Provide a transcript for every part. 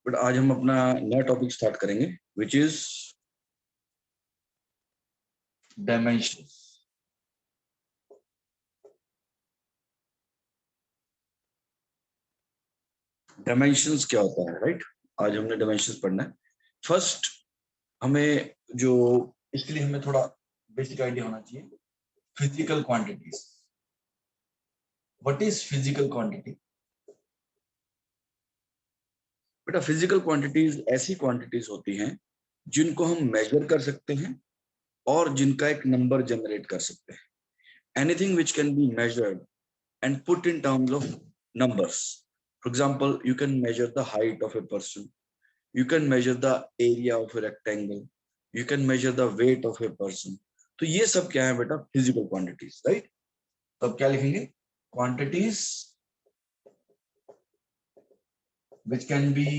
But आज हम अपना नया टॉपिक स्टार्ट करेंगे विच इज डायमेंशंस। डायमेंशंस क्या होता है, राइट? आज हमने डायमेंशंस पढ़ना है। फर्स्ट हमें जो इसके लिए हमें थोड़ा बेसिक आइडिया होना चाहिए। Physical quantities, what is physical quantity? बेटा फिजिकल क्वांटिटीज ऐसी क्वांटिटीज होती हैं जिनको हम मेजर कर सकते हैं और जिनका एक नंबर जनरेट कर सकते हैं। Anything which can be measured and put in terms of numbers. For example, you can measure the height of a person. You can measure the area of a rectangle. You can measure the weight of a person. तो ये सब क्या है बेटा? Physical quantities, right? तो अब क्या लिखेंगे? Quantities which can be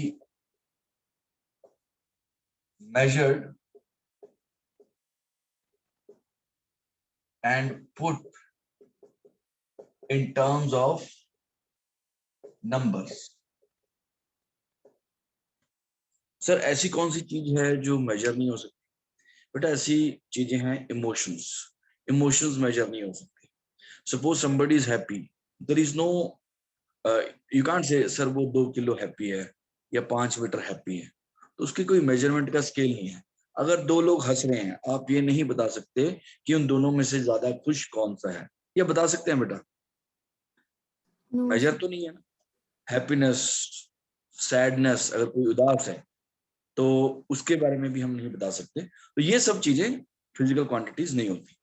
measured and put in terms of numbers. Sir ऐसी कौन सी चीज है जो मेजर नहीं हो सकती? बेटा ऐसी चीजें हैं इमोशंस। इमोशंस मेजर नहीं हो सकती। Suppose somebody is happy, there is no you can't say sir वो 2 किलो हैप्पी है या 5 मीटर हैप्पी है, तो उसकी कोई मेजरमेंट का स्केल नहीं है। अगर दो लोग हंस रहे हैं, आप ये नहीं बता सकते कि उन दोनों में से ज्यादा खुश कौन सा है। ये बता सकते हैं बेटा? मेजर तो नहीं है ना। हैप्पीनेस, सैडनेस, अगर कोई उदास है तो उसके बारे में भी हम नहीं बता सकते। तो ये सब चीजें फिजिकल क्वांटिटीज नहीं होती।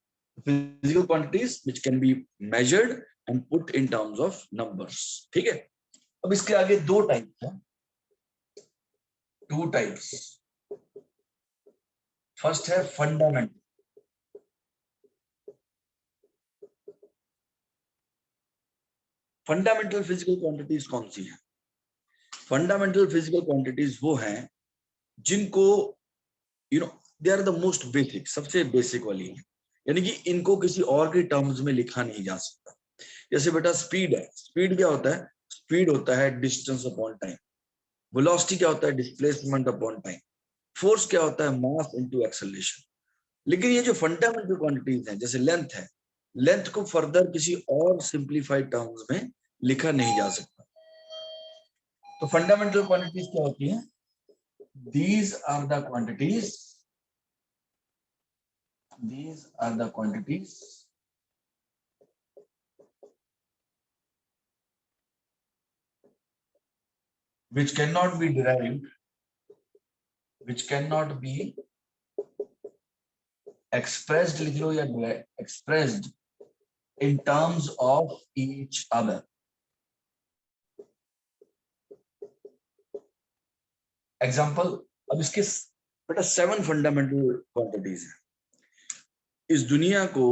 Physical quantities which can be measured and put in terms of numbers. ठीक है, अब इसके आगे दो टाइप्स हैं। Two types. फर्स्ट है फंडामेंटल। फंडामेंटल फिजिकल क्वांटिटीज कौन सी है? फंडामेंटल फिजिकल क्वांटिटीज वो हैं जिनको they are the most basic, सबसे बेसिक वाली है, यानी कि इनको किसी और के टर्म्स में लिखा नहीं जा सकता। जैसे बेटा स्पीड है। स्पीड क्या होता है? स्पीड होता है डिस्टेंस अपॉन टाइम। वेलोसिटी क्या होता है? Displacement upon time. फोर्स क्या होता है? Mass into acceleration. लेकिन ये जो फंडामेंटल क्वांटिटीज हैं, जैसे लेंथ है, लेंथ को फर्दर किसी और सिंप्लीफाइड टर्म्स में लिखा नहीं जा सकता। तो फंडामेंटल क्वांटिटीज क्या होती हैं? these are the quantities these are the quantities which cannot be derived, which cannot be expressed, लिख लो या expressed in terms of each other. Example, अब इसके बेटा 7 फंडामेंटल क्वांटिटीज हैं। इस दुनिया को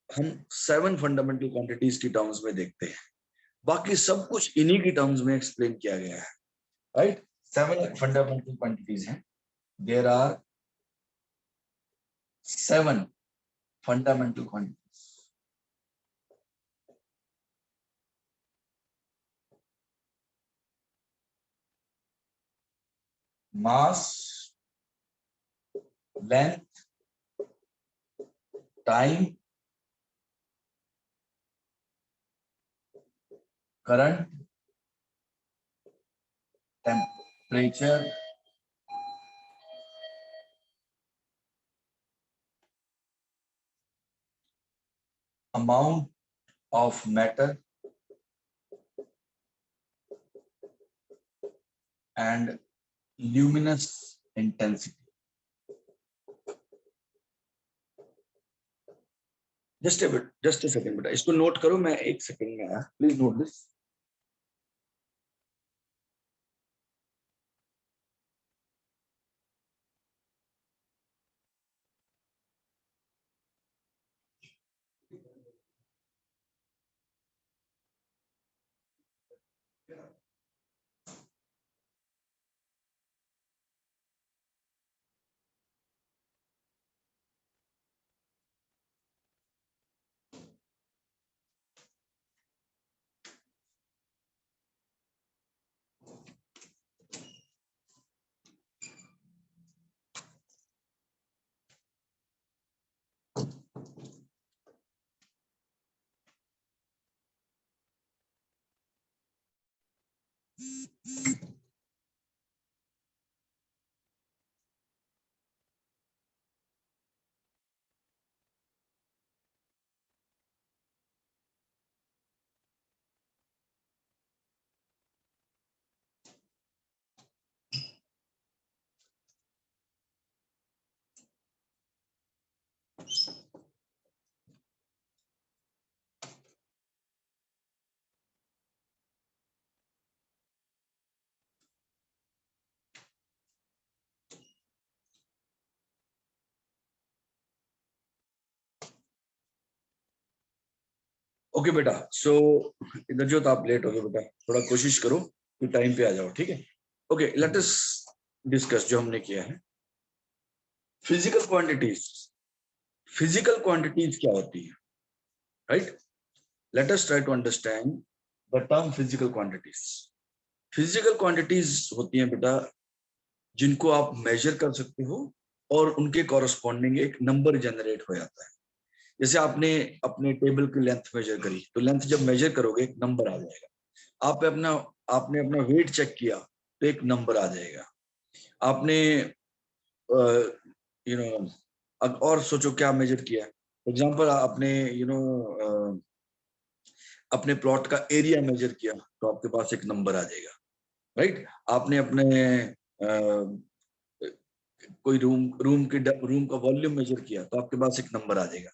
हम 7 फंडामेंटल क्वांटिटीज की टर्म्स में देखते हैं। बाकी सब कुछ इन्हीं की टर्म्स में एक्सप्लेन किया गया है, राइट? 7 फंडामेंटल क्वांटिटीज हैं। There are 7 fundamental quantities. Mass, length, time, current, temperature, amount of matter and luminous intensity. Just a second बेटा, इसको नोट करो। मैं एक सेकंड में आया, प्लीज नोट दिस। ओके बेटा, सो इधर जो आप लेट हो गए बेटा, थोड़ा कोशिश करो कि टाइम पे आ जाओ, ठीक है? ओके, लेट अस डिस्कस जो हमने किया है फिजिकल क्वांटिटीज। फिजिकल क्वांटिटीज क्या होती है, right? Let us try to understand the term physical quantities. Physical quantities होती हैं बेटा जिनको आप मेजर कर सकते हो और उनके कॉरस्पॉन्डिंग एक नंबर जनरेट हो जाता है। जैसे आपने अपने टेबल की लेंथ मेजर करी, तो लेंथ जब मेजर करोगे एक नंबर आ जाएगा। आपने अपना वेट चेक किया तो एक नंबर आ जाएगा। आपने यू नो और सोचो क्या मेजर किया। एग्जांपल, आपने अपने प्लॉट का एरिया मेजर किया तो आपके पास एक नंबर आ जाएगा, राइट? आपने अपने कोई रूम का वॉल्यूम मेजर किया तो आपके पास एक नंबर आ जाएगा,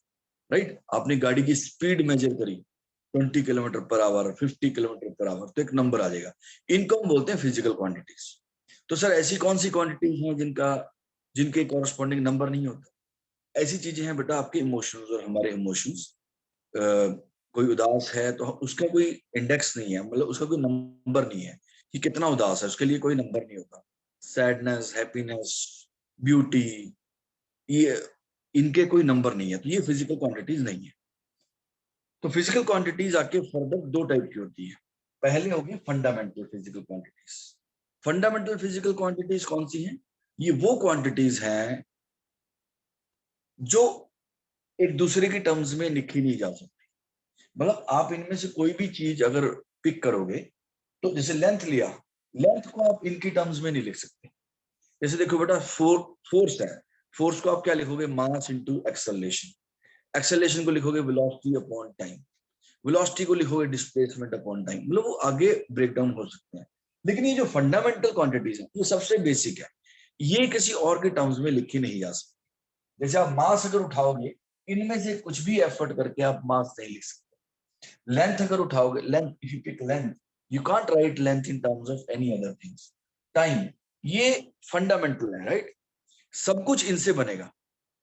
राइट? आपने गाड़ी की स्पीड मेजर करी 20 kilometre per hour, 50 kilometre per hour, तो एक नंबर आ जाएगा। इनको हम बोलते हैं फिजिकल क्वांटिटीज। तो सर ऐसी कौन सी क्वांटिटीज हैं जिनके कॉरस्पॉन्डिंग नंबर नहीं होता? ऐसी चीजें हैं बेटा आपके इमोशंस और हमारे इमोशंस। कोई उदास है तो उसका कोई इंडेक्स नहीं है, मतलब उसका कोई नंबर नहीं है कि कितना उदास है, उसके लिए कोई नंबर नहीं होता। सैडनेस, हैप्पीनेस, ब्यूटी, ये इनके कोई नंबर नहीं है, तो ये फिजिकल क्वांटिटीज नहीं है। तो फिजिकल क्वांटिटीज आके फर्दर दो टाइप की होती है। पहले होगी fundamental physical quantities. Fundamental physical quantities कौन सी हैं? ये वो क्वांटिटीज हैं जो एक दूसरे की टर्म्स में लिखी नहीं जा सकती। मतलब आप इनमें से कोई भी चीज अगर पिक करोगे, तो जैसे लेंथ लिया, लेंथ को आप इनकी टर्म्स में नहीं लिख सकते। जैसे देखो बेटा, फोर्स है, फोर्स को आप क्या लिखोगे? Mass into acceleration. एक्सेलरेशन को लिखोगे वेलोसिटी अपॉन टाइम। वेलोसिटी को लिखोगे डिस्प्लेसमेंट अपॉन टाइम। मतलब वो आगे ब्रेक डाउन हो सकते हैं। लेकिन ये जो फंडामेंटल क्वांटिटीज है, ये सबसे बेसिक है, ये किसी और के टर्म्स में लिखी नहीं जा सकती। जैसे आप मास अगर उठाओगे, इनमें से कुछ भी एफर्ट करके आप मास नहीं लिख सकते। लेंथ अगर उठाओगे, length, if you pick length, you can't write length in terms of any other things. Time, ये फंडामेंटल है, राइट? सब कुछ इनसे बनेगा।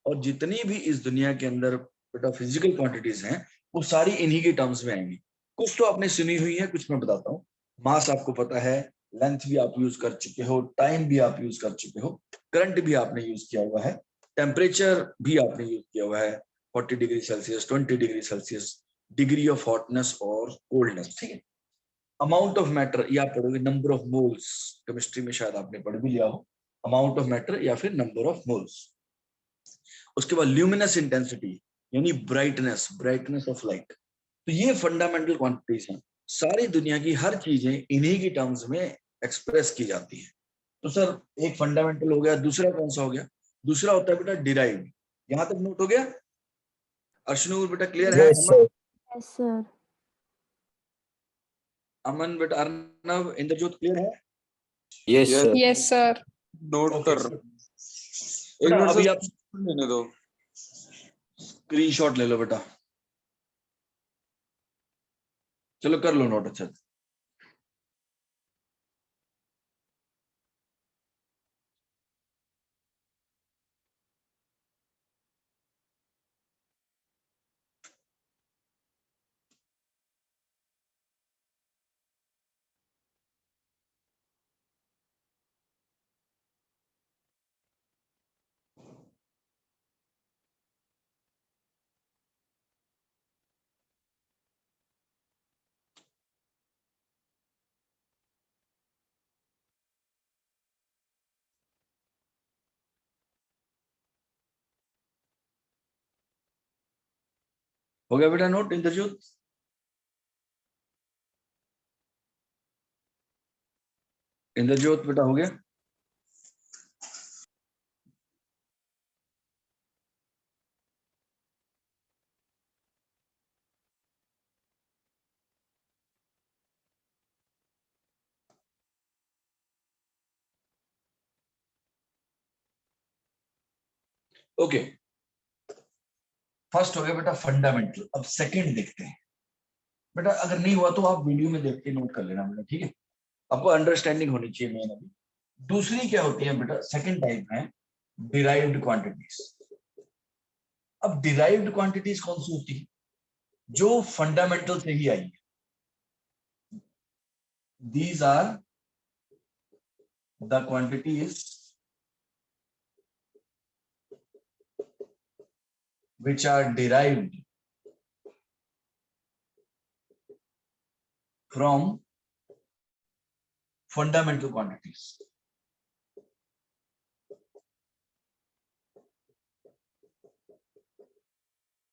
और जितनी भी इस दुनिया के अंदर बेटा फिजिकल क्वांटिटीज हैं, वो सारी इन्हीं के टर्म्स में आएंगी। कुछ तो आपने सुनी हुई है, कुछ मैं बताता हूँ। मास आपको पता है, लेंथ भी आप यूज कर चुके हो, टाइम भी आप यूज कर चुके हो, करंट भी आपने यूज किया हुआ है, टेम्परेचर भी आपने यूज किया हुआ है, 40 degree Celsius, 20 degree Celsius, degree of hotness और कोल्डनेस, ठीक है? अमाउंट ऑफ मैटर, या आप पढ़ोगे नंबर ऑफ मोल्स, केमिस्ट्री में शायद आपने पढ़ भी लिया हो, अमाउंट ऑफ मैटर या फिर नंबर ऑफ मोल्स। उसके बाद ल्यूमिनस इंटेंसिटी, यानी ब्राइटनेस, ब्राइटनेस ऑफ लाइट। तो ये फंडामेंटल क्वांटिटीज हैं। सारी दुनिया की हर चीजें इन्हीं की टर्म्स में एक्सप्रेस की जाती है। तो सर एक फंडामेंटल हो गया, दूसरा कौन सा हो गया? दूसरा होता है बेटा डिराइव्ड। यहां तक नोट हो गया? अर्शनूर बेटा क्लियर है? Yes, अमन, sir. Yes, sir. अमन बेटा, अर्नव, इंद्रजोत क्लियर है? Yes, yes sir. Yes, sir. Note okay कर रहा हूं। एक बेटा, मिनट अभी से आप लेने दो। स्क्रीनशॉट ले लो बेटा, चलो कर लो नोट अच्छा से। हो गया बेटा नोट, इंद्रजोत? इंद्रजोत बेटा हो गया? ओके, फर्स्ट हो गया बेटा फंडामेंटल। अब सेकंड देखते हैं बेटा, अगर नहीं हुआ तो आप वीडियो में देख के नोट कर लेना बेटा, ठीक है? आपको अंडरस्टैंडिंग होनी चाहिए मेन अभी। दूसरी क्या होती है बेटा, सेकंड टाइप है डिराइव्ड क्वांटिटीज। अब डिराइव्ड क्वांटिटीज कौन सी होती है? जो फंडामेंटल से ही आई है। These are the quantities which are derived from fundamental quantities.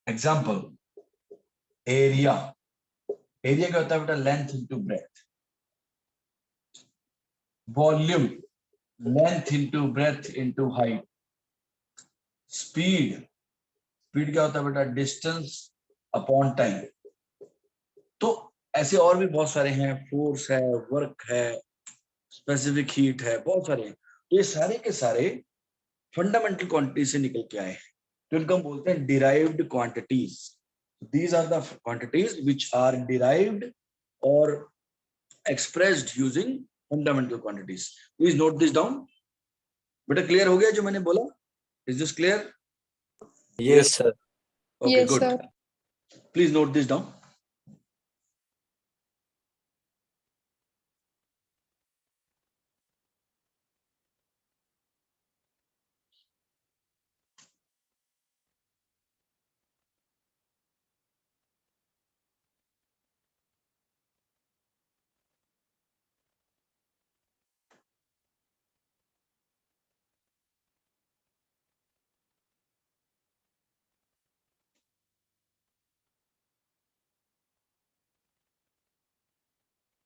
Example, area. Area क्या होता है बेटा? Length into breadth. Volume, length into breadth into height. Speed, speed क्या होता है बेटा? Distance upon time. तो ऐसे और भी बहुत सारे हैं, फोर्स है, वर्क है, स्पेसिफिक हीट है, बहुत सारे हैं। तो ये सारे के सारे फंडामेंटल क्वांटिटी से निकल के आए हैं, तो इनको हम बोलते हैं derived quantities. These are the quantities which are derived or expressed using fundamental quantities. Please note this down. बेटा क्लियर हो गया जो मैंने बोला? Is this clear? Yes, sir. Okay, Yes, good. sir. Please note this down.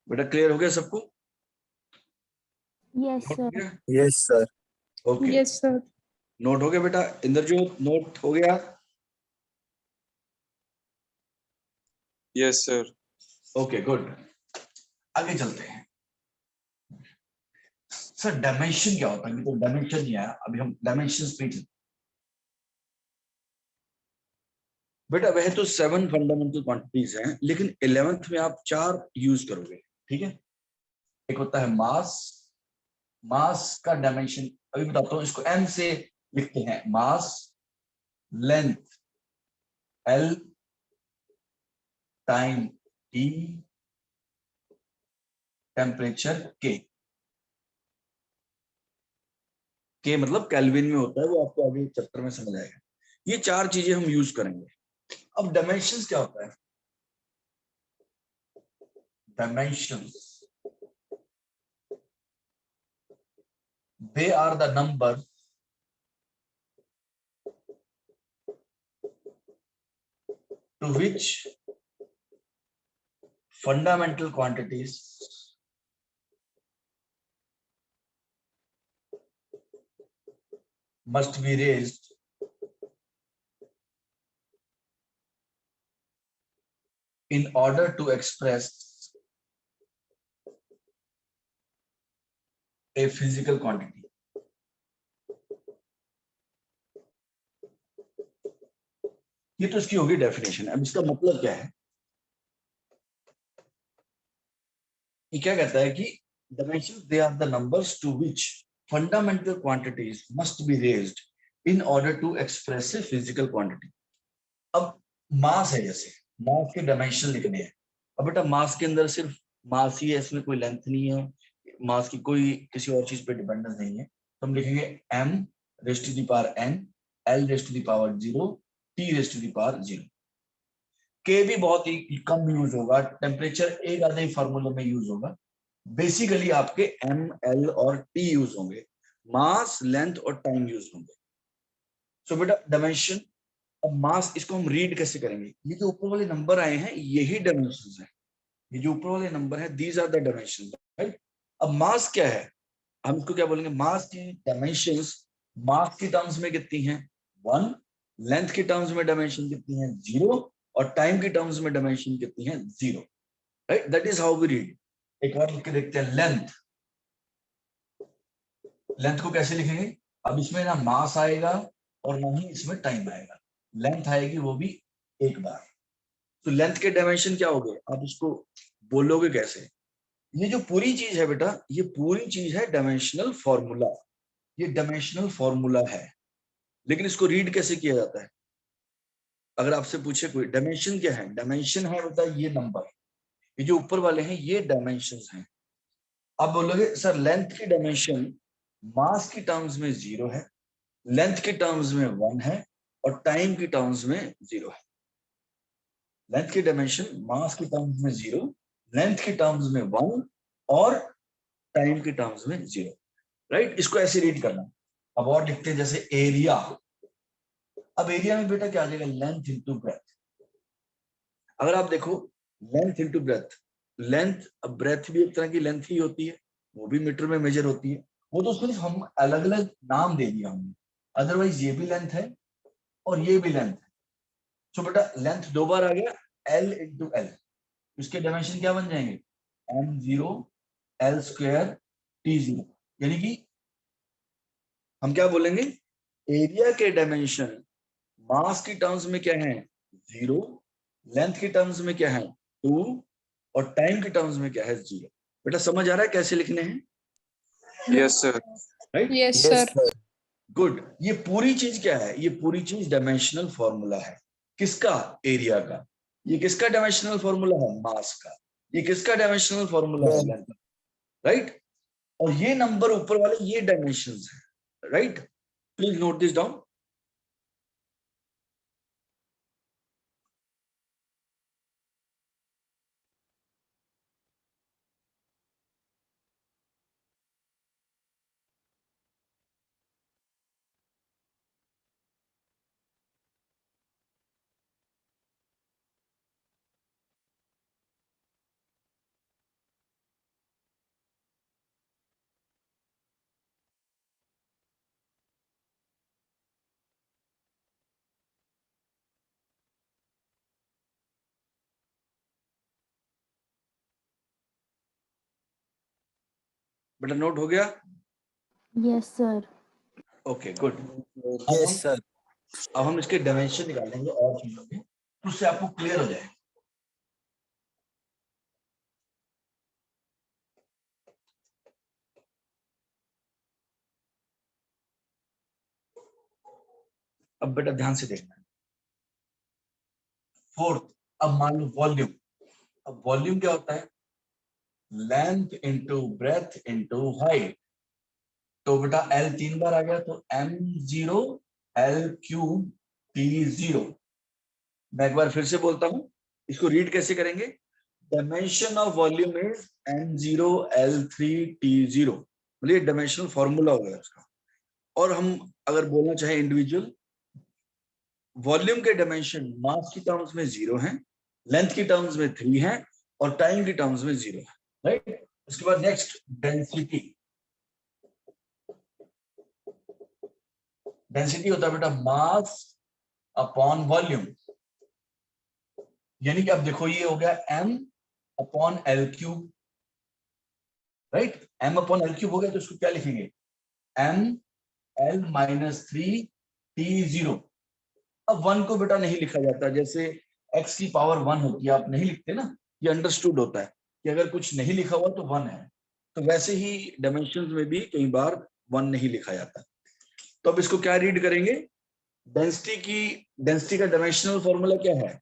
बेटा clear हो गया सबको? Yes, note sir. हो गया? Yes, sir. Okay, Yes, sir. Note हो गया बेटा? इंद्रजोत नोट हो गया? Yes, sir. Okay, good. आगे चलते हैं। सर डायमेंशन क्या होता है? तो डायमेंशन नहीं आया, अभी हम डायमेंशन पे चलते हैं। बेटा वह तो 7 फंडामेंटल क्वांटिटीज हैं, लेकिन 11th में आप 4 यूज करोगे, ठीक है? एक होता है मास। मास का डायमेंशन अभी बताता हूं, इसको m से लिखते हैं। Mass, length l, time t, temperature k। k मतलब केल्विन में होता है, वो आपको आगे चैप्टर में समझ आएगा। ये 4 चीजें हम यूज करेंगे। अब डायमेंशंस क्या होता है? Dimensions, they are the number to which fundamental quantities must be raised in order to express a physical quantity. ये तो इसकी होगी डेफिनेशन। अब इसका मतलब क्या है? ये क्या कहता है कि dimensions they are the numbers to which fundamental quantities must be raised in order to express a physical quantity. अब मास है, जैसे मास के डायमेंशन लिखने हैं। अब बेटा मास के अंदर सिर्फ मास ही है, इसमें कोई लेंथ नहीं है, मास की कोई किसी और चीज पे डिपेंडेंस नहीं है। तो हम लिखेंगे m raise to the power n, l raise to the power 0, t raise to the power 0। के भी बहुत ही कम यूज होगा, टेम्परेचर एक आधे ही फार्मूले में यूज होगा। बेसिकली आपके एम, एल और टी यूज होंगे, मास, लेंथ और टाइम यूज होंगे। सो बेटा डायमेंशन। अब मास, इसको हम रीड कैसे करेंगे? ये जो ऊपर वाले नंबर आए हैं यही डायमेंशन है। ये जो ऊपर वाले नंबर है, these are the dimension, right? अब मास क्या है, हम इसको क्या बोलेंगे, मास की डायमेंशंस मास की टर्म्स में कितनी हैं 1, लेंथ की टर्म्स में डायमेंशन कितनी है 0, और टाइम की टर्म्स में डायमेंशन कितनी है 0, right, that is how we read. एक बार लिख के देखते हैं लेंथ, लेंथ को कैसे लिखेंगे, अब इसमें ना मास आएगा और ना ही इसमें टाइम आएगा, लेंथ आएगी वो भी एक बार। तो लेंथ के डायमेंशन क्या हो गए, आप इसको बोलोगे कैसे, ये जो पूरी चीज है बेटा, ये पूरी चीज है डायमेंशनल फॉर्मूला, ये डायमेंशनल फॉर्मूला है। लेकिन इसको रीड कैसे किया जाता है, अगर आपसे पूछे कोई डायमेंशन क्या है, डायमेंशन है बेटा ये नंबर, ये जो ऊपर वाले हैं ये डायमेंशंस हैं। आप बोलोगे सर लेंथ की डायमेंशन मास की टर्म्स में 0 है, लेंथ के टर्म्स में 1 है, और टाइम की टर्म्स में 0 है। लेंथ की डायमेंशन मास की टर्म्स में 0, लेंथ की टर्म्स में 1, और टाइम की टर्म्स में 0, राइट। इसको ऐसे रीड करना। अब और लिखते हैं जैसे एरिया, अब एरिया में बेटा क्या आ जाएगा, लेंथ इंटू ब्रेथ। अगर आप देखो लेंथ इंटू ब्रेथ, लेंथ, अब ब्रेथ भी एक तरह की लेंथ ही होती है, वो भी मीटर में मेजर होती है, वो तो सिर्फ हम अलग अलग नाम दे दिया हमने, अदरवाइज ये भी लेंथ है और ये भी लेंथ है। तो बेटा लेंथ दो बार आ गया, एल इंटू एल, इसके डायमेंशन क्या बन जाएंगे, m0 l स्क्वायर t0, यानी कि हम क्या बोलेंगे, एरिया के डायमेंशन मास की टर्म्स में क्या है 0, लेंथ की टर्म्स में क्या है 2, और टाइम की टर्म्स में क्या है 0। बेटा समझ आ रहा है कैसे लिखने हैं, Yes, sir. Right, Yes, Yes, sir. sir. Good. ये पूरी चीज क्या है, ये पूरी चीज डायमेंशनल फॉर्मूला है, किसका, एरिया का। ये किसका डायमेंशनल फॉर्मूला है, मास का। ये किसका डायमेंशनल फॉर्मूला है, लेंथ, राइट। और ये नंबर ऊपर वाले ये डायमेंशंस हैं, right. Please note this down. बेटा नोट हो गया, Yes, sir. Okay good. Yes, sir. अब हम इसके डायमेंशन निकालेंगे और चीजों के, तो उससे आपको क्लियर हो जाए। अब बेटा ध्यान से देखना। फोर्थ, अब मान लो वॉल्यूम, अब वॉल्यूम क्या होता है, length into breadth into height. तो बेटा L 3 बार आ गया, तो m0 L क्यूब t0। मैं एक बार फिर से बोलता हूं, इसको रीड कैसे करेंगे, dimension of volume is m0 L3 t0, मतलब ये डायमेंशनल फॉर्मूला हो गया उसका। और हम अगर बोलना चाहे इंडिविजुअल, वॉल्यूम के डायमेंशन मास की टर्म्स में 0 है, लेंथ की टर्म्स में 3 है, और टाइम की टर्म्स में 0 है, राइट। उसके बाद नेक्स्ट डेंसिटी, डेंसिटी होता है बेटा मास अपॉन वॉल्यूम, यानी कि अब देखो ये हो गया m upon L cube, right. m upon L cube हो गया, तो इसको क्या लिखेंगे, m l माइनस 3 t0। अब 1 को बेटा नहीं लिखा जाता, जैसे x की पावर 1 होती है, आप नहीं लिखते ना, ये अंडरस्टूड होता है कि अगर कुछ नहीं लिखा हुआ तो 1 है। तो वैसे ही डायमेंशंस में भी कई बार 1 नहीं लिखा जाता। तो अब इसको क्या रीड करेंगे, डेंसिटी का डायमेंशनल फॉर्मूला क्या है,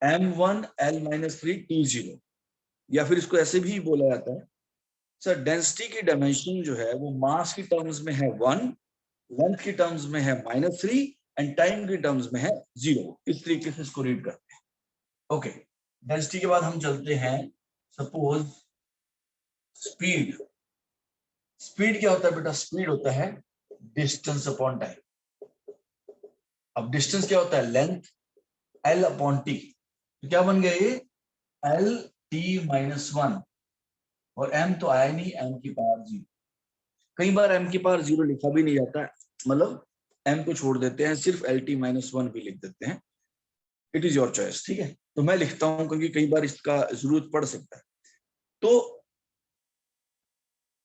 m1 l माइनस 3 t0, या फिर इसको ऐसे भी बोला जाता है, सर डेंसिटी की डायमेंशन जो है वो मास की टर्म्स में है 1, लेंथ की टर्म्स में है -3, एंड टाइम की टर्म्स में है 0। इस तरीके से इसको रीड करते हैं, ओके। डेंसिटी के बाद हम चलते हैं, सपोज स्पीड। स्पीड क्या होता है बेटा, स्पीड होता है डिस्टेंस अपॉन टाइम। अब डिस्टेंस क्या होता है, लेंथ l अपॉन t, तो क्या बन गया ये l t -1, और m तो आया ही नहीं, m की पावर 0। कई बार m की पावर 0 लिखा भी नहीं जाता है, मतलब m को छोड़ देते हैं, सिर्फ LT-1 भी लिख देते हैं। इट इज योर चॉइस, ठीक है। तो मैं लिखता हूं क्योंकि कई बार इसका जरूरत पड़ सकता है। तो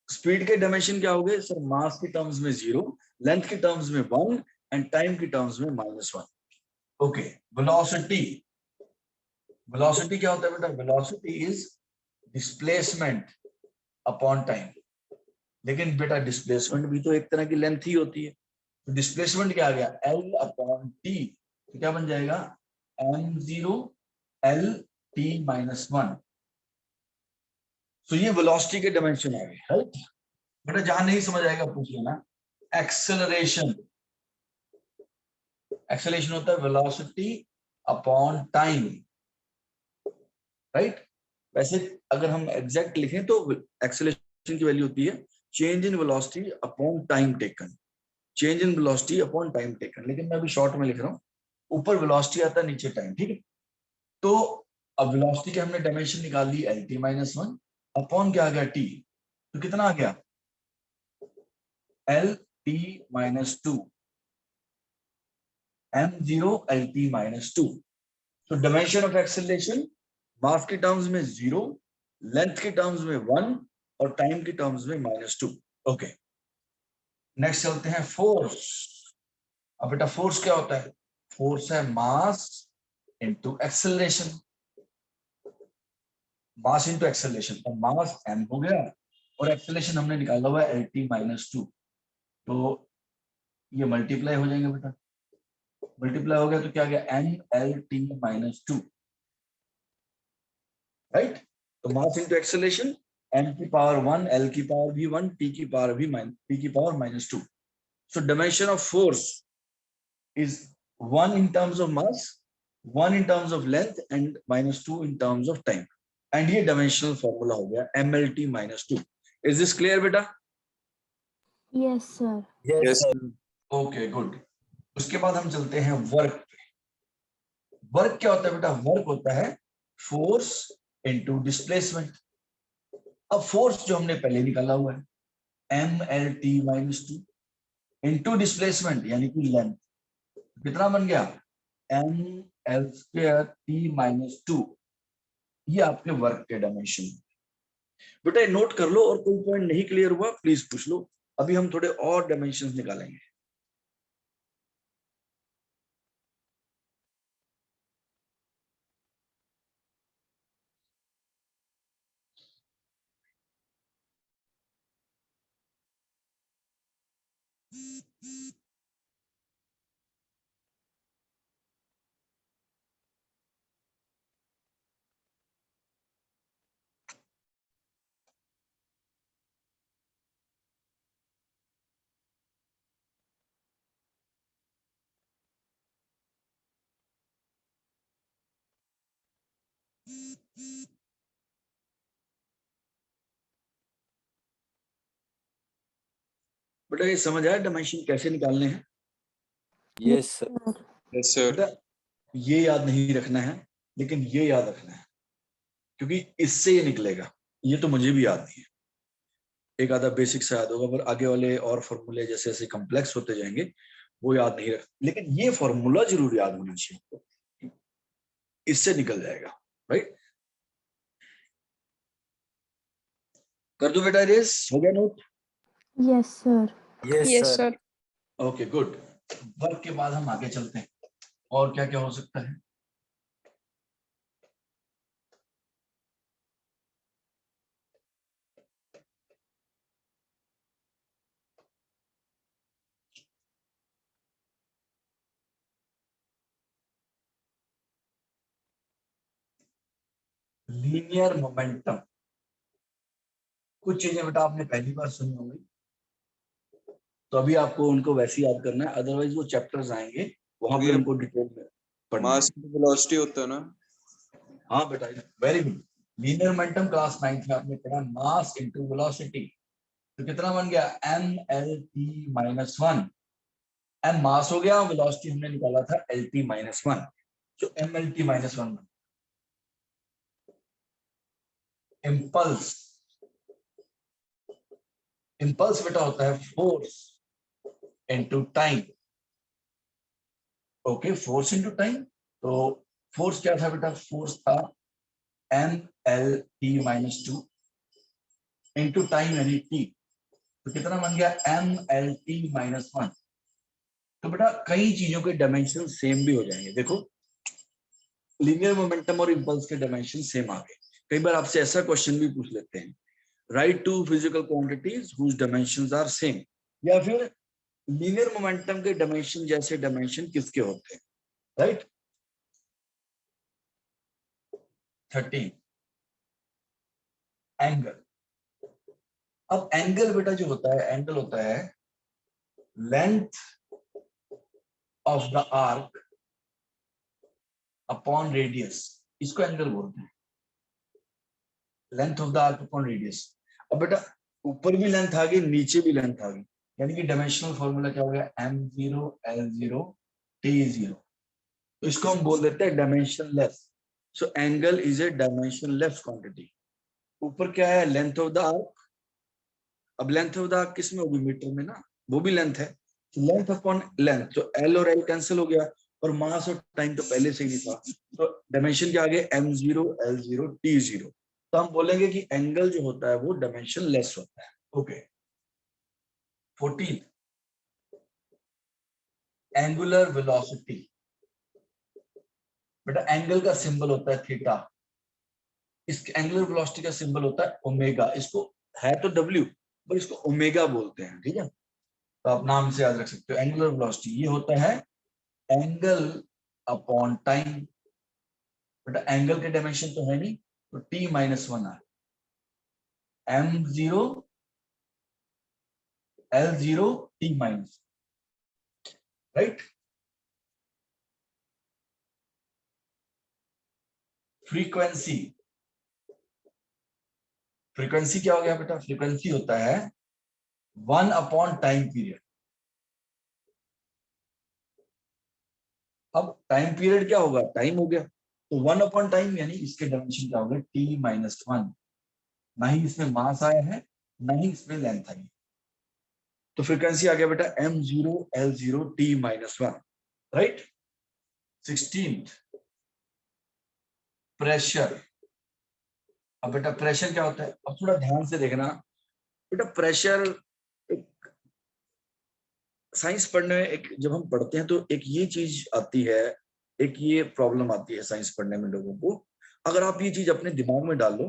स्पीड के डायमेंशन क्या हो गए सर? मास के टर्म्स में 0, लेंथ के टर्म्स में 1 एंड टाइम के टर्म्स में -1। ओके, वेलोसिटी, वेलोसिटी क्या होता है बेटा? Velocity is displacement upon time. लेकिन बेटा डिस्प्लेसमेंट भी तो एक तरह की लेंथ ही होती है, तो डिस्प्लेसमेंट क्या आ गया? L upon T. तो क्या बन जाएगा? m0 LT-1। तो ये वेलोसिटी के डायमेंशन आ गए, राइट बेटा। जहां नहीं समझ आएगा पूछ लेना। एक्सेलरेशन, एक्सेलरेशन होता है वेलोसिटी अपॉन टाइम, राइट। वैसे अगर हम एग्जैक्ट लिखें तो एक्सेलरेशन की वैल्यू होती है change in velocity upon time taken, change in velocity upon time taken. लेकिन मैं अभी शॉर्ट में लिख रहा हूँ, ऊपर वेलोसिटी आता है, नीचे टाइम, ठीक है। तो अब वेलोसिटी के हमने डायमेंशन निकाल ली LT-1 अपॉन क्या आ गया? टी। तो कितना आ गया? LT-2 m0 LT-2। तो डायमेंशन ऑफ एक्सेलरेशन मास के टर्म्स में 0, लेंथ के टर्म्स में 1 और टाइम के टर्म्स में -2। ओके, नेक्स्ट चलते हैं फोर्स। अब बेटा फोर्स क्या होता है? फोर्स है mass into acceleration, mass into acceleration. तो मास m हो गया और एक्सेलरेशन हमने निकाला हुआ है LT-2। तो ये मल्टीप्लाई हो जाएंगे बेटा, मल्टीप्लाई हो गया तो क्या आ गया? MLT-2, right. तो मास इनटू एक्सेलरेशन, m की पावर 1, l की पावर भी 1, t की पावर भी t की power -2। So dimension of force is 1 in terms of mass, 1 in terms of length and -2 in terms of time. And ये dimensional formula हो गया MLT-2। Is this clear बेटा? Yes, sir. Yes, Yes. sir. Okay, good. उसके बाद हम चलते हैं work. Work क्या होता है बेटा? वर्क होता है फोर्स इनटू डिस्प्लेसमेंट। अब फोर्स जो हमने पहले निकाला हुआ है MLT-2 इनटू डिस्प्लेसमेंट यानी कि लेंथ, कितना बन गया? ML2T-2। ये आपके वर्क के डायमेंशन। बेटा नोट कर लो, और कोई पॉइंट नहीं क्लियर हुआ प्लीज पूछ लो, अभी हम थोड़े और डायमेंशंस निकालेंगे। बेटा ये समझ आया डायमेंशन कैसे निकालने हैं? Yes, sir. Yes, sir. बेटा ये याद नहीं रखना है, लेकिन ये याद रखना है, क्योंकि इससे ये निकलेगा। ये तो मुझे भी याद नहीं है, एक आधा बेसिक से याद होगा, पर आगे वाले और फॉर्मूले जैसे जैसे कॉम्प्लेक्स होते जाएंगे वो याद नहीं रख, लेकिन ये फॉर्मूला जरूर याद होना चाहिए, इससे निकल जाएगा, राइट। कर दो बेटा रेस, हो गया note? Yes, sir. Yes, Yes, sir. sir. Okay good. Work के बाद हम आगे चलते हैं, और क्या क्या हो सकता है? Linear momentum. कुछ चीजें बेटा आपने पहली बार सुनी होंगी, तो अभी आपको उनको वैसे ही याद करना है, अदरवाइज वो चैप्टर्स आएंगे वहां पे उनको डिटेल में पढ़ना है। मास वेलोसिटी होता है ना? हाँ बेटा, very good. Linear momentum class 9th में आपने पढ़ा, मास इनटू वेलोसिटी। तो कितना बन गया? MLT-1। m मास हो गया, वेलोसिटी हमने निकाला था LT-1, तो MLT-1। इम्पल्स, इम्पल्स बेटा होता है force into time. Okay, force into time. तो फोर्स क्या था बेटा? फोर्स था mlt-2 इनटू टाइम यानी t। तो कितना बन गया? mlt-1। तो बेटा कई चीजों के डायमेंशन सेम भी हो जाएंगे। देखो, लीनियर मोमेंटम और इम्पल्स के डायमेंशन सेम आ गए। कई बार आपसे ऐसा क्वेश्चन भी पूछ लेते हैं, write two physical quantities whose dimensions are same, या फिर लीनियर मोमेंटम के डायमेंशन जैसे डायमेंशन किसके होते हैं, राइट। 13 एंगल। अब एंगल बेटा जो होता है, एंगल होता है length of the arc upon radius, इसको एंगल बोलते हैं, length of the arc upon radius. अब बेटा ऊपर भी लेंथ आ गई, नीचे भी लेंथ आ गई, यानी कि डायमेंशनल फॉर्मूला क्या हो गया? m0 l0 t0। तो इसको हम बोल देते हैं dimensionless. So angle is a dimensionless quantity. ऊपर क्या है? Length of the arc. अब लेंथ ऑफ द आर्क किस में होगी? मीटर में ना, वो भी लेंथ है। लेंथ अपॉन लेंथ, तो एल और एल कैंसिल हो गया, और मास और टाइम तो पहले से ही नहीं था, तो डायमेंशन क्या आ गया? m0 l0 t0। तो हम बोलेंगे कि एंगल जो होता है वो डायमेंशन लेस होता है। ओके। 14 angular velocity. बेटा एंगल का सिंबल होता है थीटा, इस एंगुलर वेलोसिटी का सिंबल होता है ओमेगा। इसको है तो डब्ल्यू, पर इसको ओमेगा बोलते हैं, ठीक है। तो आप नाम से याद रख सकते हो, एंगुलर वेलोसिटी ये होता है एंगल अपॉन टाइम। बेटा एंगल के डायमेंशन तो है नहीं, तो t-1 है, m0 l0 t-, right. Frequency. Frequency क्या हो गया बेटा? फ्रीक्वेंसी होता है 1 अपॉन टाइम पीरियड। अब टाइम पीरियड क्या होगा? टाइम हो गया, तो 1 अपॉन टाइम, यानी इसके डायमेंशन क्या हो गए? t-1। ना ही इसमें मास आया है, ना ही इसमें लेंथ आई है, तो फ्रीक्वेंसी आ गया बेटा m0 l0 t-1, right. 16 pressure. अब बेटा प्रेशर क्या होता है? अब थोड़ा ध्यान से देखना बेटा, प्रेशर एक साइंस पढ़ने में, एक जब हम पढ़ते हैं तो एक ये चीज आती है, एक ये प्रॉब्लम आती है साइंस पढ़ने में लोगों को। अगर आप ये चीज अपने दिमाग में डाल लो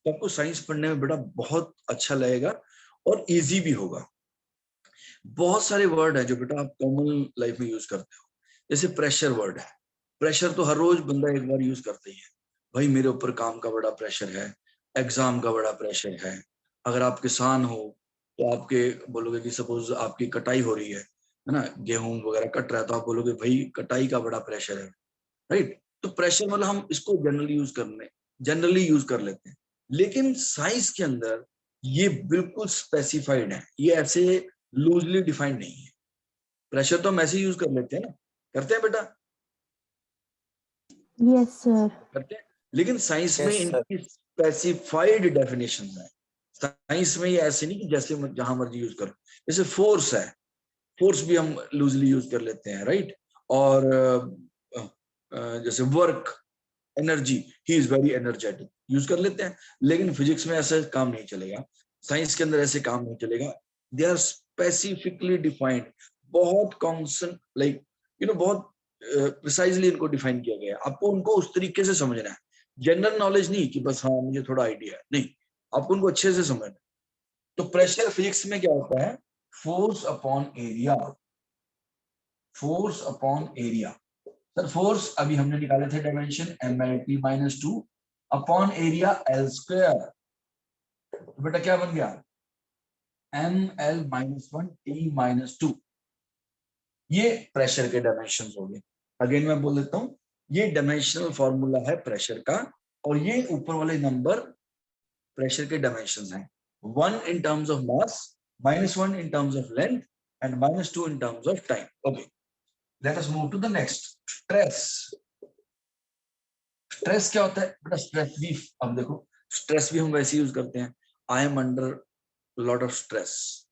तो आपको साइंस पढ़ने में बेटा बहुत अच्छा लगेगा और इजी भी होगा। बहुत सारे वर्ड है जो बेटा आप कॉमन लाइफ में यूज करते हो, जैसे प्रेशर वर्ड है। प्रेशर तो हर रोज बंदा एक बार यूज करते ही है। भाई मेरे ऊपर काम का बड़ा प्रेशर है, एग्जाम का बड़ा प्रेशर है। अगर आप किसान हो तो आपके बोलोगे कि सपोज आपकी कटाई हो रही है ना, गेहूं वगैरह कट रहा है, तो आप बोलोगे भाई कटाई का बड़ा प्रेशर है, राइट। तो प्रेशर मतलब हम इसको जनरली यूज कर लेते हैं, लेकिन साइंस के अंदर ये बिल्कुल स्पेसिफाइड है, ये ऐसे लूजली डिफाइंड नहीं है। प्रेशर तो हम ऐसे यूज कर लेते हैं ना, करते हैं बेटा, Yes, sir. करते हैं, लेकिन साइंस में Yes, sir. इनकी स्पेसिफाइड डेफिनेशन है। साइंस में ये ऐसे नहीं कि जैसे जहां मर्जी यूज करो। जैसे फोर्स है, फोर्स भी हम लूजली यूज कर लेते हैं, राइट। और जैसे work, energy, he is very energetic, use कर लेते हैं। लेकिन फिजिक्स में ऐसा काम नहीं चलेगा, साइंस के अंदर ऐसे काम नहीं चलेगा। दे आर स्पेसिफिकली डिफाइंड, बहुत कॉन्सेंट, लाइक बहुत प्रिसाइजली इनको डिफाइन किया गया है। आपको उनको उस तरीके से समझना है, जनरल नॉलेज नहीं कि बस हाँ मुझे थोड़ा आइडिया है, नहीं, आपको उनको अच्छे से समझना है। तो प्रेशर फिजिक्स में क्या होता है? Force upon area. Force upon area. Sir force अभी हमने निकाले थे dimension mlt-2 upon area l square, तो बेटा क्या बन गया? ml-1 t-2। ये प्रेशर के डायमेंशंस हो गए। अगेन मैं बोल देता हूं, ये डायमेंशनल फॉर्मूला है प्रेशर का, और ये ऊपर वाले नंबर प्रेशर के डायमेंशंस हैं। 1 in terms of mass, -1 in terms of length, and -2 in terms of time. Okay, let us move to the next. Stress. Stress क्या होता है बेटा? स्ट्रेस भी, अब देखो, स्ट्रेस भी हम वैसे यूज करते हैं, I am under lot of stress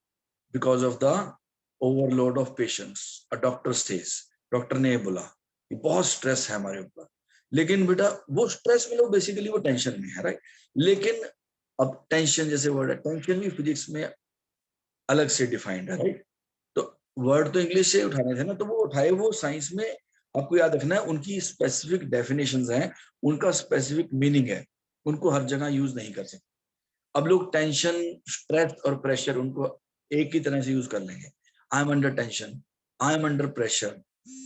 because of the overload of patients. A doctor says, doctor ने ये बोला कि बहुत स्ट्रेस है हमारे ऊपर, लेकिन बेटा वो स्ट्रेस में लोग बेसिकली वो टेंशन में है, राइट? लेकिन अब टेंशन जैसे वर्ड है, टेंशन भी फिजिक्स में अलग से डिफाइंड है, राइट? तो वर्ड तो इंग्लिश से उठाने थे ना, तो वो उठाए, वो साइंस में आपको याद रखना है, उनकी स्पेसिफिक डेफिनेशंस हैं, उनका स्पेसिफिक मीनिंग है, उनको हर जगह यूज नहीं कर सकते। अब लोग टेंशन, स्ट्रेस और प्रेशर उनको एक ही तरह से यूज कर लेंगे। I am under tension, I am under pressure,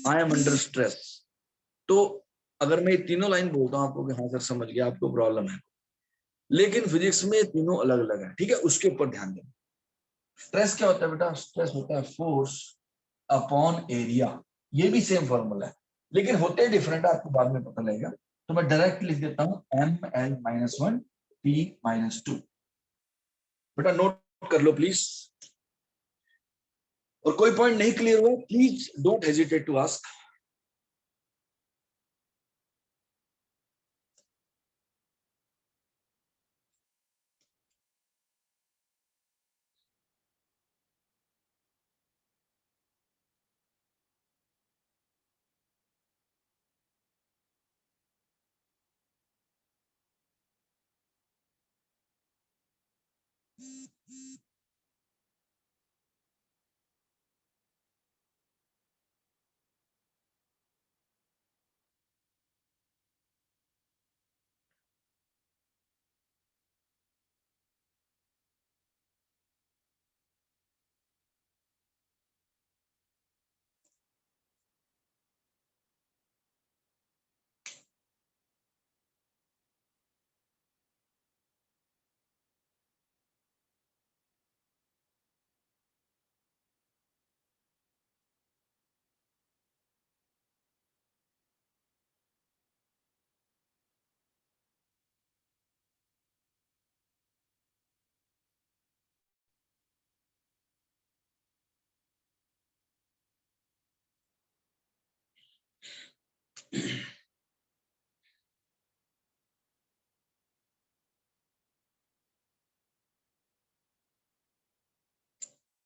I am under stress. तो अगर मैं ये तीनों लाइन बोलता हूँ आपको कि हाँ सर समझ गया, आपको प्रॉब्लम है, लेकिन फिजिक्स में तीनों अलग अलग है, ठीक है? उसके ऊपर ध्यान दें। स्ट्रेस क्या होता है बेटा? स्ट्रेस होता है फोर्स अपॉन एरिया। ये भी सेम फॉर्मूला है, लेकिन होते डिफरेंट है, आपको बाद में पता लगेगा। तो मैं डायरेक्ट लिख देता हूं ml-1 p-2। बेटा नोट कर लो प्लीज, और कोई पॉइंट नहीं क्लियर हुआ please don't hesitate to ask.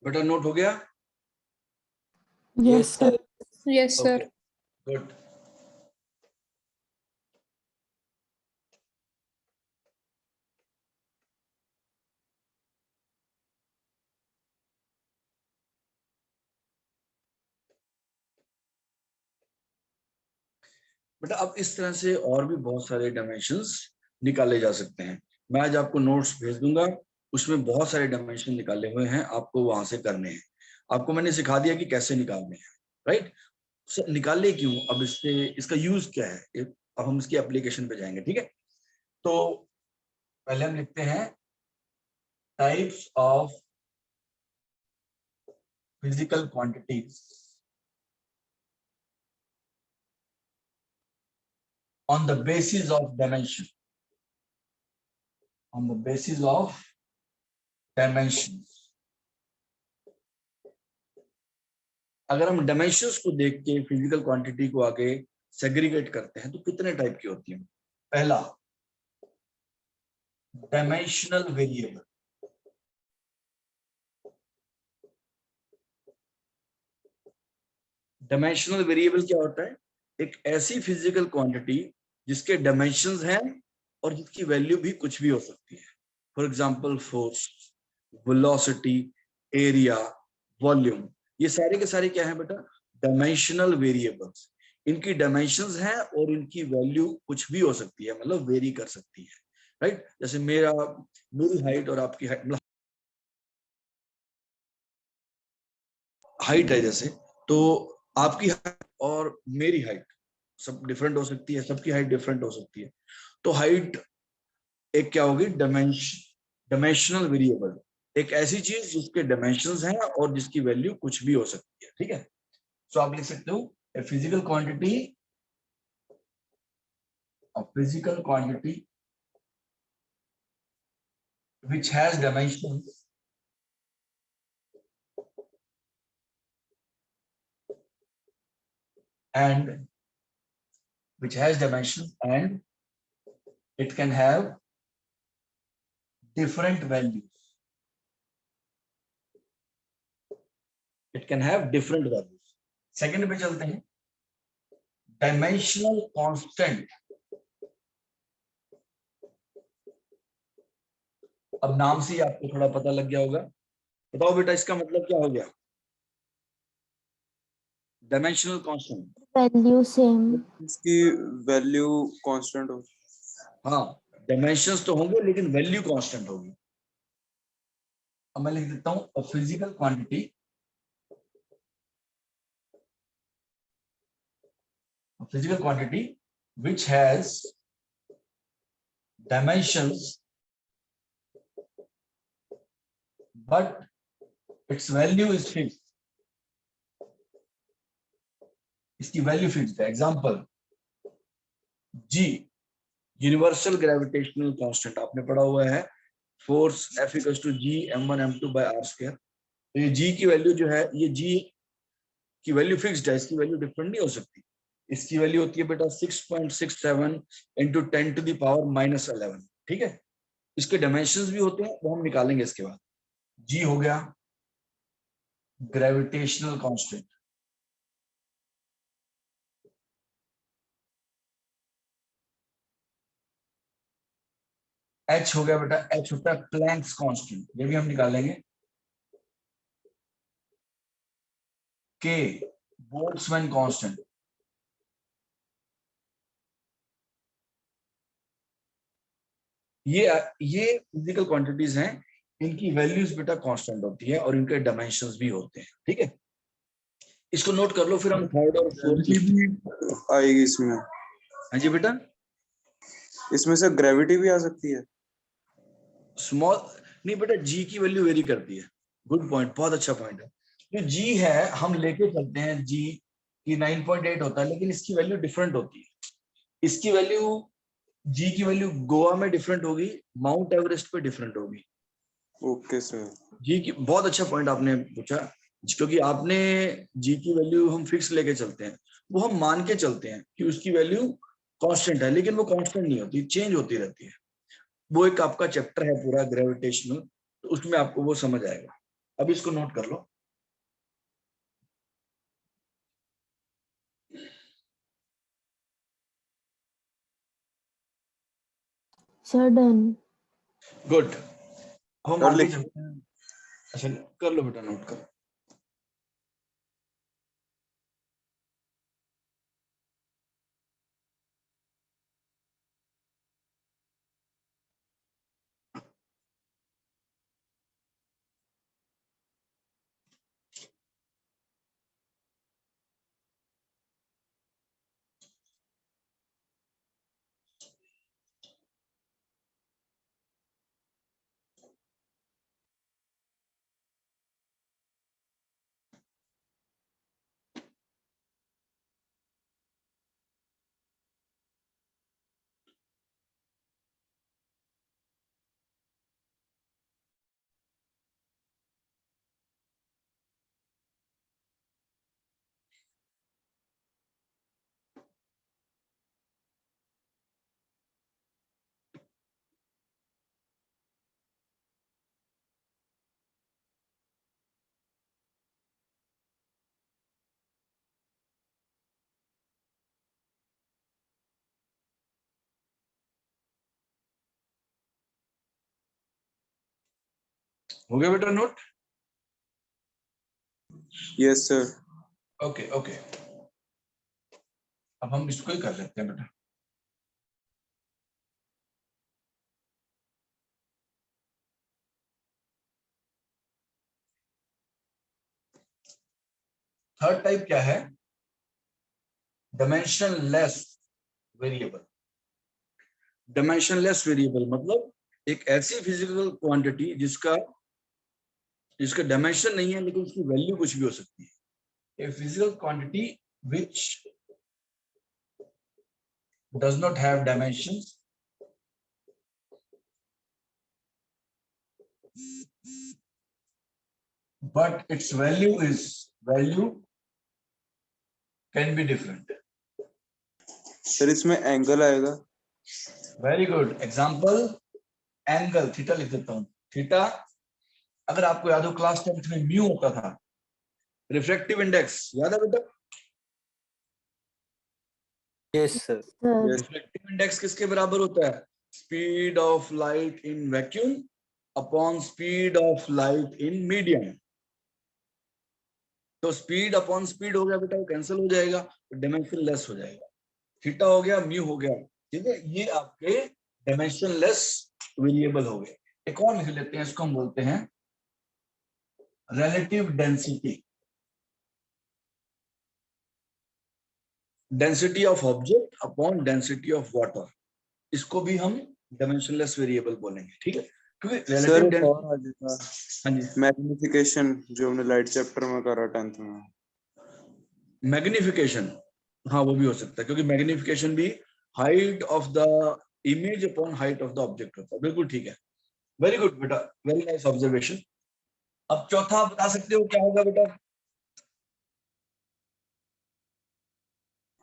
बेटा नोट हो गया? Yes, sir. Yes, sir. Okay, good. बेटा अब इस तरह से और भी बहुत सारे डायमेंशंस निकाले जा सकते हैं। मैं आज आपको नोट्स भेज दूंगा, उसमें बहुत सारे डायमेंशन निकाले हुए हैं, आपको वहां से करने हैं। आपको मैंने सिखा दिया कि कैसे निकालने हैं, राइट? निकाले क्यों, अब इससे इसका यूज क्या है, अब हम इसकी एप्लीकेशन पे जाएंगे, ठीक है? तो पहले हम लिखते हैं types of physical quantities on the basis of dimension, on the basis of dimensions। अगर हम डायमेंशंस को देख के फिजिकल क्वांटिटी को आगे सेग्रीगेट करते हैं तो कितने टाइप की होती है? पहला, डायमेंशनल वेरिएबल। डायमेंशनल वेरिएबल क्या होता है? एक ऐसी फिजिकल क्वांटिटी जिसके डायमेंशंस हैं और जिसकी वैल्यू भी कुछ भी हो सकती है। For example force, velocity, area, volume, ये सारे के सारे क्या है बेटा? Dimensional variables. इनकी डायमेंशंस हैं और इनकी वैल्यू कुछ भी हो सकती है, मतलब वेरी कर सकती है, राइट? जैसे मेरी हाइट और आपकी हाइट है, जैसे तो आपकी हाइट और मेरी हाइट सब डिफरेंट हो सकती है, सबकी हाइट डिफरेंट हो सकती है। तो हाइट एक क्या होगी? डायमेंशनल वेरिएबल, एक ऐसी चीज जिसके डायमेंशंस हैं और जिसकी वैल्यू कुछ भी हो सकती है, ठीक है? सो आप लिख सकते हो a physical quantity which has dimensions and it can have different values it can have different values. Second पे चलते हैं, डायमेंशनल कांस्टेंट। अब नाम से ही आपको थोड़ा पता लग गया होगा, बताओ बेटा इसका मतलब क्या हो गया? Dimensional constant, value same. इसकी वैल्यू कांस्टेंट हो। हाँ डायमेंशंस तो होंगे लेकिन वैल्यू कांस्टेंट होगी। अब मैं लिख देता हूं, physical quantity, physical quantity which has dimensions but its value is fixed, इसकी वैल्यू फिक्स्ड है। Example G, universal gravitational constant, आपने पढ़ा हुआ है, force F equals to G m1 m2 by r square. तो ये G की वैल्यू जो है, ये G की वैल्यू फिक्स्ड है, इसकी वैल्यू डिफरेंट नहीं हो सकती। इसकी वैल्यू होती है बेटा 6.67 इंटू 10 टू द पावर -11, ठीक है। इसके डायमेंशंस भी होते हैं, वो हम निकालेंगे इसके बाद। जी हो गया ग्रेविटेशनल कांस्टेंट, एच हो गया बेटा, एच होता है प्लैंक्स कांस्टेंट, ये भी हम निकालेंगे। के बोल्ट्जमैन कांस्टेंट, ये फिजिकल क्वांटिटीज हैं, इनकी वैल्यूज बेटा कांस्टेंट होती है और इनके डायमेंशंस भी होते हैं, ठीक है। इसको नोट कर लो, फिर हम थर्ड और फोर्थ भी आएगी इसमें। हाँ जी बेटा, इसमें से ग्रेविटी भी आ सकती है। स्मॉल नहीं बेटा, जी की वैल्यू वेरी करती है। गुड पॉइंट, बहुत अच्छा पॉइंट है। जो जी है हम लेके चलते हैं, जी की 9.8 होता है, लेकिन इसकी वैल्यू डिफरेंट होती है। इसकी वैल्यू, जी की वैल्यू गोवा में डिफरेंट होगी, माउंट एवरेस्ट पे डिफरेंट होगी। Okay sir. जी की, बहुत अच्छा पॉइंट आपने पूछा, क्योंकि आपने जी की वैल्यू हम फिक्स लेके चलते हैं, वो हम मान के चलते हैं कि उसकी वैल्यू कांस्टेंट है, लेकिन वो कांस्टेंट नहीं होती, चेंज होती रहती है। वो एक आपका चैप्टर है पूरा ग्रेविटेशनल, तो उसमें आपको वो समझ आएगा। अब इसको नोट कर लो। Sir done. गुड, हम और आगे लिख चलते हैं। अच्छा कर लो बेटा, नोट कर। हो गया बेटा note? Yes sir. Okay okay, अब हम इसको ही कर लेते हैं बेटा। थर्ड टाइप क्या है? Dimensionless variable. डायमेंशनलेस वेरिएबल मतलब एक ऐसी फिजिकल क्वांटिटी जिसका डायमेंशन नहीं है, लेकिन उसकी वैल्यू कुछ भी हो सकती है। A physical quantity which does not have dimensions but its value can be different. Sir इसमें एंगल आएगा। Very good example, angle theta लिख देता हूं। थीटा, अगर आपको याद हो क्लास 10th में म्यू होता था, रिफ्रैक्टिव इंडेक्स याद है बेटा? Yes, sir. Sir. Yes. Refractive index किसके बराबर होता है? Speed of light in vacuum upon speed of light in medium. तो स्पीड अपॉन स्पीड हो गया बेटा, वो कैंसिल हो जाएगा, तो डायमेंशन लेस हो जाएगा। थीटा हो गया, म्यू हो गया, ठीक है, ये आपके डायमेंशन लेस वेरिएबल हो गए। एक और लिख लेते हैं, इसको हम बोलते हैं relative density. Density of object upon density of water, इसको भी हम डायमेंशनलेस वेरिएबल बोलेंगे, ठीक है, क्योंकि सर रिलेटिव एक और आ जाता हाँ जी, मैग्निफिकेशन जो हमने लाइट चैप्टर में करा 10th में। मैग्निफिकेशन, हाँ वो भी हो सकता है, क्योंकि मैग्निफिकेशन भी height of the image upon height of the object होता है। बिल्कुल ठीक है, वेरी गुड बेटा, वेरी नाइस ऑब्जर्वेशन। अब चौथा आप बता सकते हो क्या होगा बेटा?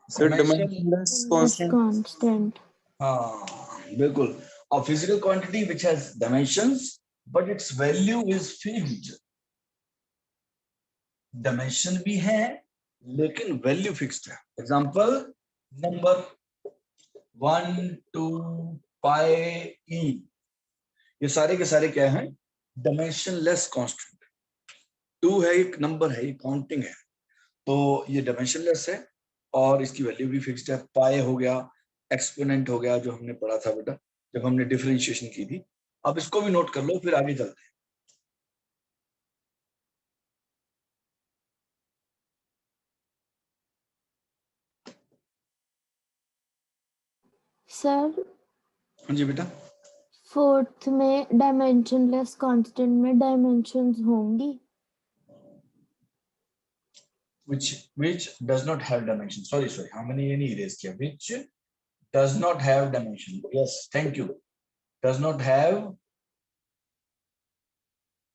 Sir Dimension- dimensionless Is constant. constant. हाँ बिल्कुल, a physical quantity which has dimensions but its value is fixed। Dimension भी है लेकिन वैल्यू फिक्स्ड है। एग्जांपल नंबर 1 2 पाई ई, ये सारे के सारे क्या हैं? Dimensionless constant. 2 है, एक नंबर है, ये काउंटिंग है, तो ये डायमेंशनलेस है और इसकी वैल्यू भी फिक्स्ड है। पाई हो गया, एक्सपोनेंट हो गया, जो हमने पढ़ा था बेटा जब हमने डिफरेंशिएशन की थी। अब इसको भी नोट कर लो, फिर आगे चलते हैं। सर हाँ जी बेटा, फोर्थ में डायमेंशनलेस कांस्टेंट में डायमेंशंस होंगी। which does not have dimension, sorry हमने ये नहीं इरेज किया, which does not have dimension, yes thank you, does not have,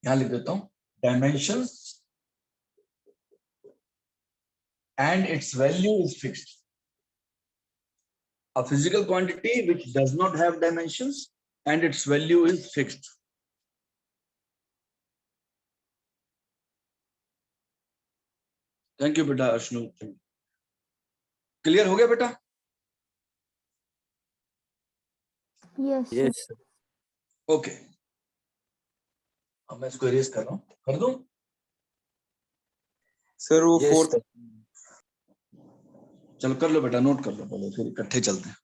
यहां लिख देता हूं, dimensions and its value is fixed। A physical quantity which does not have dimensions and its value is fixed। Thank you बेटा अश्नु, clear हो गया बेटा? Yes sir. Yes, sir. Okay, अब मैं इसको इरेज कर रहा हूं, कर दूं? सर वो Yes, फोर्थ sir. चलो कर लो बेटा, नोट कर लो पहले, फिर इकट्ठे चलते हैं।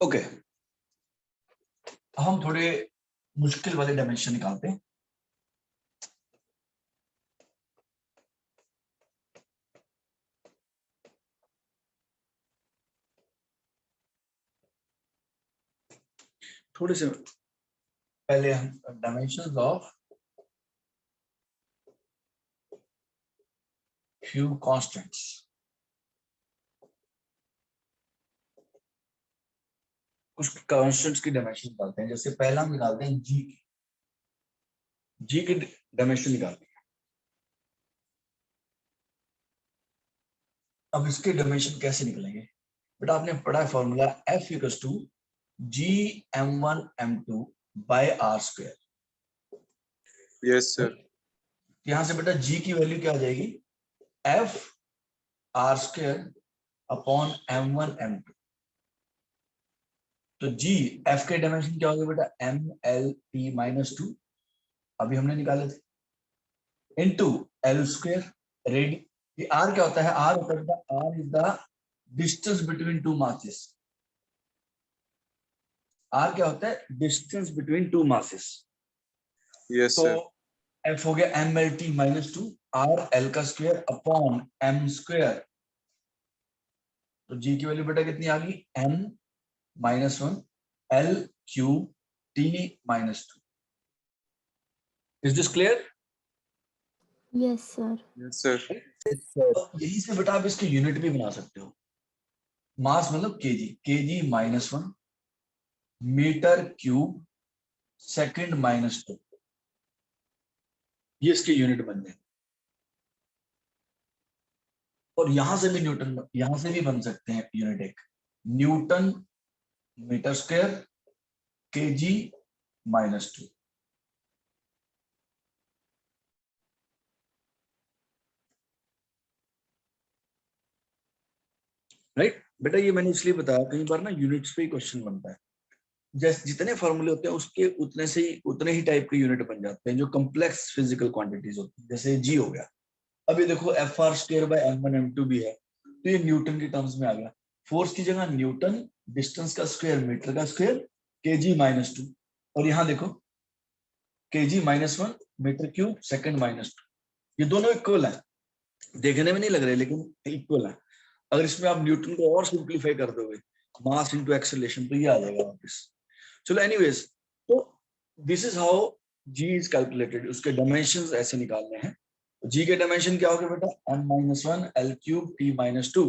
ओके, हम थोड़े मुश्किल वाले डायमेंशन निकालते हैं। थोड़े से पहले हम डायमेंशंस ऑफ few constants, कुछ कांस्टेंट्स की डायमेंशन निकालते हैं। जैसे पहला हम निकालते हैं जी की, जी की डायमेंशन निकालते हैं। अब इसके डायमेंशन कैसे निकलेंगे बेटा? आपने पढ़ा है formula F equals to G m1 m2 by R square. Yes sir. यहां से बेटा जी की वैल्यू क्या आ जाएगी? F R square upon m1 m2। तो जी F के डायमेंशन क्या हो गया बेटा? mlt माइनस 2, अभी हमने निकाले थे, इनटू एल स्क्वायर रेडी। ये आर क्या होता है? आर होता है, R is the distance between two masses. R क्या होता है? Distance between two masses. Yes तो सर। एफ हो गया M L T minus 2, R L का स्क्वायर अपॉन एम स्क्वायर। तो जी की वैल्यू बेटा कितनी आ गई? M minus 1 L cube T minus 2। Is this clear? Yes sir. Yes sir. Yes, sir. यही से बेटा आप इसके यूनिट भी बना सकते हो। मास मतलब केजी -1 मीटर क्यूब सेकंड -2, ये इसके यूनिट बन गए। और यहां से भी न्यूटन, यहां से भी बन सकते हैं यूनिट एक, newton metre square kg -2। Right बेटा, ये मैंने इसलिए बताया, कई बार ना यूनिट्स पे ही क्वेश्चन बनता है। जैसे जितने फॉर्मूले होते हैं उसके उतने ही टाइप के यूनिट बन जाते हैं जो कॉम्प्लेक्स फिजिकल क्वांटिटीज होती है, जैसे जी हो गया। अब ये देखो Fr²/m1m2 भी है, तो ये न्यूटन की टर्म्स में आ गया। फोर्स की जगह न्यूटन, डिस्टेंस का स्क्वायर मीटर का स्क्वायर, केजी -2। और यहाँ देखो केजी -1 मीटर क्यूब सेकंड -2, ये दोनों इक्वल है, देखने में नहीं लग रहे लेकिन इक्वल है। अगर इसमें आप न्यूटन को और सिंप्लीफाई कर दोगे, मास इनटू एक्सेलरेशन, तो ये आ जाएगा वापस। चलो एनीवेज, तो this is how G is calculated. उसके डायमेंशंस ऐसे निकालने हैं। जी के डायमेंशन क्या हो गया बेटा, m-1 L³ T-2,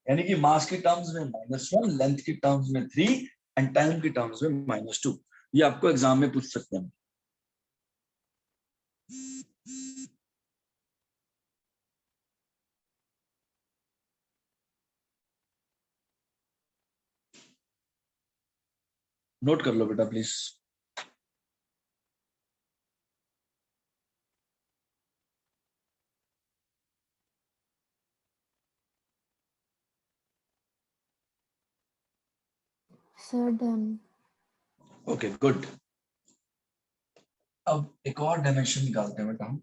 यानी कि मास की टर्म्स में -1, लेंथ की टर्म्स में 3 एंड टाइम की टर्म्स में -2। ये आपको एग्जाम में पूछ सकते हैं। नोट कर लो बेटा please. Sir done. Okay good. अब एक और डायमेंशन निकालते हैं बेटा हम।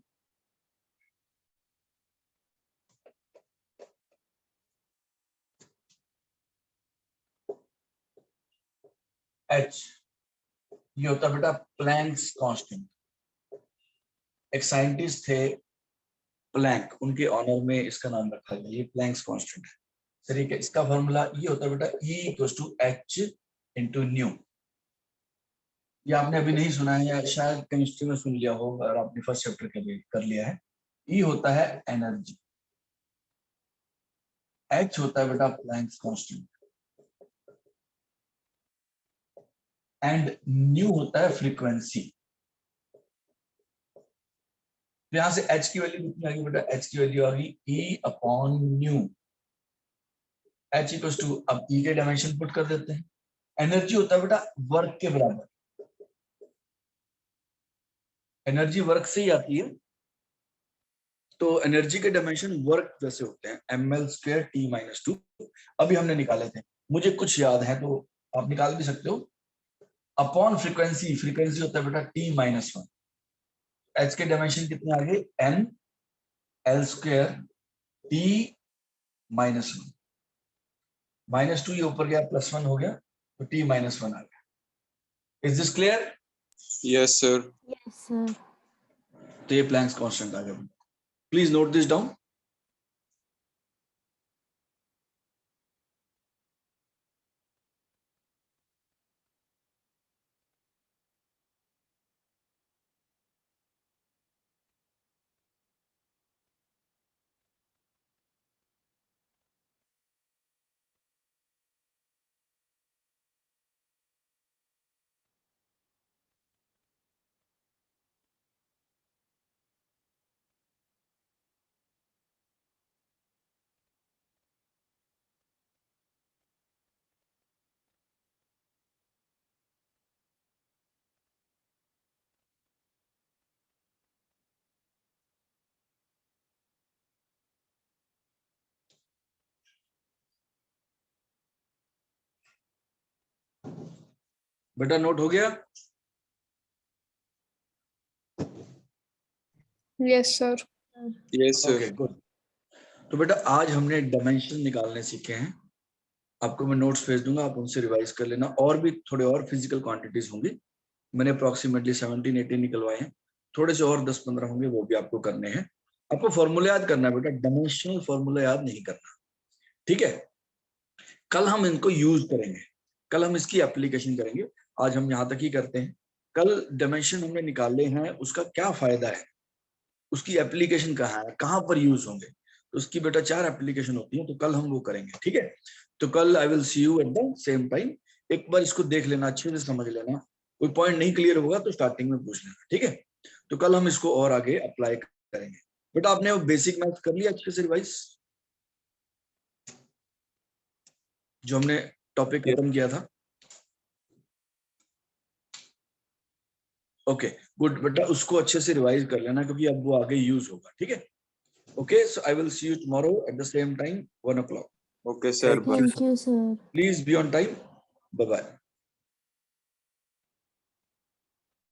H, ये होता है बेटा प्लैंक्स कांस्टेंट। एक साइंटिस्ट थे प्लैंक, उनके ऑनर में इसका नाम रखा गया, ये प्लैंक्स कांस्टेंट है। ठीक है, इसका फॉर्मूला ये होता है बेटा E = H × न्यू। ये आपने अभी नहीं सुना है या शायद केमिस्ट्री में सुन लिया हो अगर आपने फर्स्ट चैप्टर के लिए कर लिया है। E होता है एनर्जी, H होता है बेटा प्लैंक्स कांस्टेंट, एंड न्यू होता है फ्रीक्वेंसी। तो यहां से H की वैल्यू कितनी आ गई बेटा, H की वैल्यू आ गई E/न्यू। H = अब E के डायमेंशन पुट कर देते हैं। एनर्जी होता है बेटा वर्क के बराबर, एनर्जी वर्क से ही आती है, तो एनर्जी के डायमेंशन वर्क जैसे होते हैं, ml² T-2। अभी हमने निकाले थे, मुझे कुछ याद है तो आप निकाल भी सकते हो। अपॉन फ्रीक्वेंसी, फ्रीक्वेंसी होता है बेटा T-1। H के डायमेंशन कितने आ गए, nl² T-1। -2 ये ऊपर गया, +1 हो गया, तो T-1 आ गया। Is this clear? Yes sir. Yes sir. तो ये प्लैंक्स कांस्टेंट आ गया। Please note this down. बेटा नोट हो गया? Yes sir. Yes okay sir. Good. तो बेटा आज हमने डायमेंशन निकालने सीखे हैं। आपको मैं नोट्स भेज दूंगा, आप उनसे रिवाइज कर लेना। और भी थोड़े और फिजिकल क्वांटिटीज होंगी, मैंने अप्रोक्सीमेटली 17-18 निकलवाए हैं, थोड़े से और 10-15 होंगे, वो भी आपको करने हैं। आपको फॉर्मूला याद करना है बेटा, डायमेंशनल फॉर्मूला याद नहीं करना, ठीक है? कल हम इनको यूज करेंगे, कल हम इसकी एप्लीकेशन करेंगे। आज हम यहाँ तक ही करते हैं। कल डायमेंशन हमने निकाले हैं, उसका क्या फायदा है, उसकी एप्लीकेशन कहाँ है, कहाँ पर यूज होंगे, तो उसकी बेटा 4 एप्लीकेशन होती है, तो कल हम वो करेंगे, ठीक है। तो कल I will see you at the same time. एक बार इसको देख लेना, अच्छे से समझ लेना, कोई पॉइंट नहीं क्लियर होगा तो स्टार्टिंग में पूछ लेना, ठीक है। तो कल हम इसको और आगे अप्लाई करेंगे। बेटा आपने वो बेसिक मैथ कर लिया अच्छे से रिवाइज, जो हमने टॉपिक खत्म किया था? ओके गुड बेटा, उसको अच्छे से रिवाइज कर लेना क्योंकि अब वो आगे यूज होगा, ठीक है। Okay so I will see you tomorrow at the same time 1 o'clock। Okay sir, Thank you, Thank you, sir. Please be on time. Bye bye.